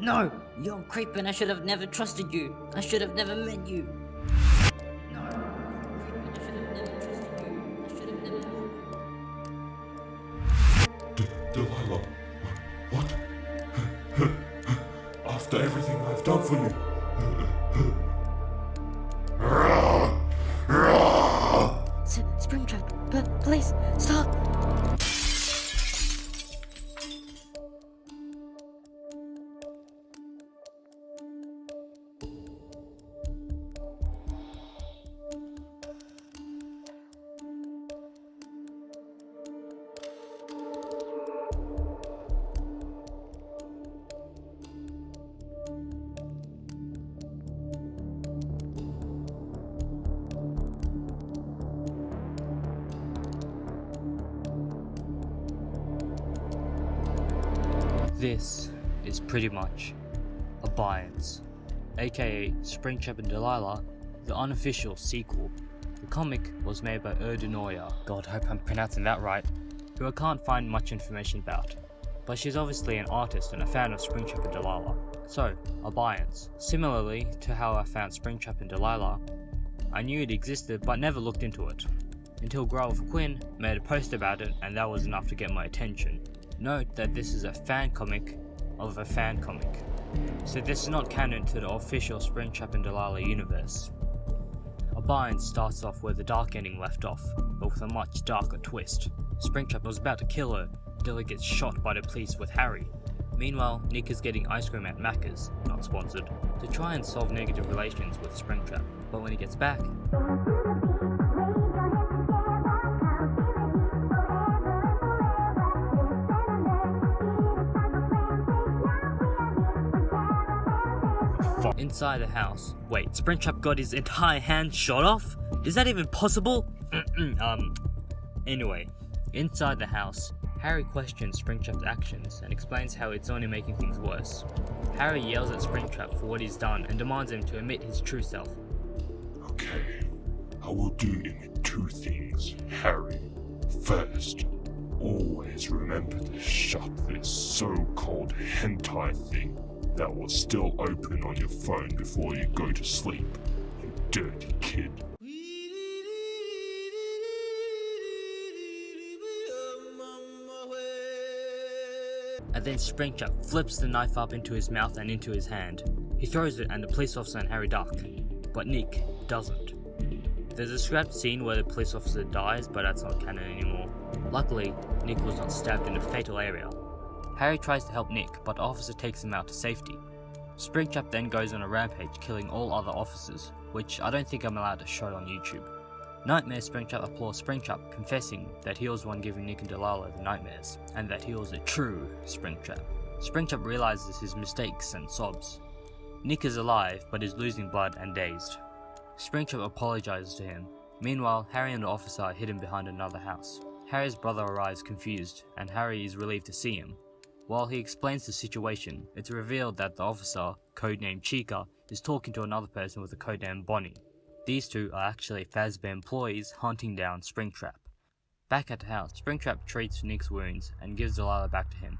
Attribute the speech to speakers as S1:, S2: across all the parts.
S1: No! You're a creep and I should have never trusted you. I should have never met you. No! You're a creep and I should have never trusted you. I should have never met you.
S2: Delilah, what? After everything I've done for you.
S1: Springtrap, please, stop!
S3: This is pretty much Abience, aka Springtrap and Deliah, the unofficial sequel. The comic was made by erdinoia, God, hope I'm pronouncing that right, who I can't find much information about, but she's obviously an artist and a fan of Springtrap and Deliah. So, Abience. Similarly to how I found Springtrap and Deliah, I knew it existed but never looked into it, until GraWolfQuinn made a post about it, and that was enough to get my attention. Note that this is a fan comic of a fan comic, so this is not canon to the official Springtrap and Deliah universe. Abience starts off where the dark ending left off, but with a much darker twist. Springtrap was about to kill her until he gets shot by the police with Harry. Meanwhile, Nick is getting ice cream at Macca's, not sponsored, to try and solve negative relations with Springtrap, but when he gets back, inside the house. Wait, Springtrap got his entire hand shot off? Is that even possible? Anyway, inside the house, Harry questions Springtrap's actions and explains how it's only making things worse. Harry yells at Springtrap for what he's done and demands him to admit his true self.
S2: Okay, I will do two things, Harry. First, always remember to shut this so-called hentai thing that was still open on your phone before you go to sleep, you dirty kid.
S3: And then Springtrap flips the knife up into his mouth and into his hand. He throws it and the police officer and Harry duck, but Nick doesn't. There's a scrapped scene where the police officer dies, but that's not canon anymore. Luckily, Nick was not stabbed in a fatal area. Harry tries to help Nick, but the officer takes him out to safety. Springtrap then goes on a rampage, killing all other officers, which I don't think I'm allowed to show on YouTube. Nightmare Springtrap applauds Springtrap, confessing that he was the one giving Nick and Delilah the nightmares, and that he was a true Springtrap. Springtrap realizes his mistakes and sobs. Nick is alive, but is losing blood and dazed. Springtrap apologizes to him. Meanwhile, Harry and the officer are hidden behind another house. Harry's brother arrives confused, and Harry is relieved to see him. While he explains the situation, it's revealed that the officer, codenamed Chica, is talking to another person with the codename Bonnie. These two are actually Fazbear employees hunting down Springtrap. Back at the house, Springtrap treats Nick's wounds and gives Delilah back to him.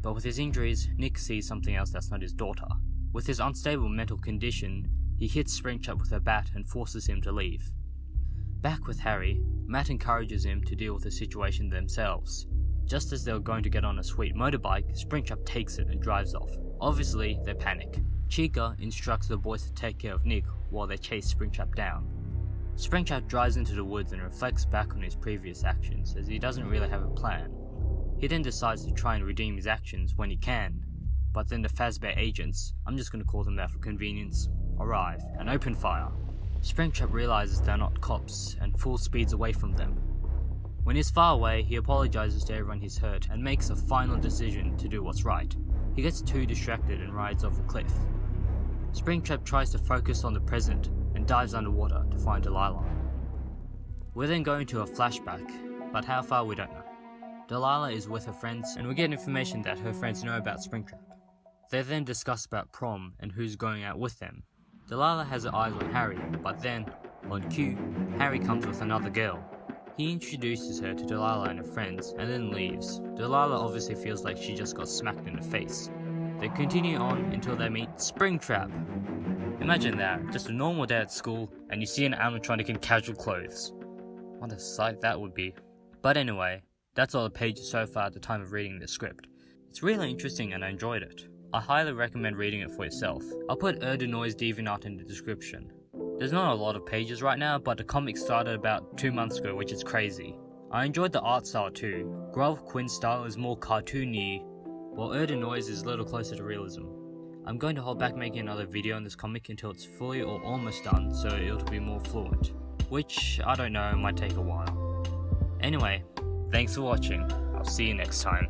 S3: But with his injuries, Nick sees something else that's not his daughter. With his unstable mental condition, he hits Springtrap with a bat and forces him to leave. Back with Harry, Matt encourages him to deal with the situation themselves. Just as they were going to get on a sweet motorbike, Springtrap takes it and drives off. Obviously, they panic. Chica instructs the boys to take care of Nick while they chase Springtrap down. Springtrap drives into the woods and reflects back on his previous actions, as he doesn't really have a plan. He then decides to try and redeem his actions when he can, but then the Fazbear agents, I'm just going to call them that for convenience, arrive and open fire. Springtrap realizes they're not cops and full speeds away from them. When he's far away, he apologizes to everyone he's hurt and makes a final decision to do what's right. He gets too distracted and rides off a cliff. Springtrap tries to focus on the present and dives underwater to find Delilah. We're then going to a flashback, but how far we don't know. Delilah is with her friends and we get information that her friends know about Springtrap. They then discuss about prom and who's going out with them. Delilah has her eyes on Harry, but then, on cue, Harry comes with another girl. He introduces her to Delilah and her friends, and then leaves. Delilah obviously feels like she just got smacked in the face. They continue on until they meet Springtrap. Imagine that, just a normal day at school, and you see an animatronic in casual clothes. What a sight that would be. But anyway, that's all the pages so far at the time of reading the script. It's really interesting and I enjoyed it. I highly recommend reading it for yourself. I'll put erdinoia's DeviantArt in the description. There's not a lot of pages right now, but the comic started about 2 months ago, which is crazy. I enjoyed the art style too. GraWolfQuinn's style is more cartoony, while erdinoia's is a little closer to realism. I'm going to hold back making another video on this comic until it's fully or almost done, so it'll be more fluent. Which, I don't know, might take a while. Anyway, thanks for watching. I'll see you next time.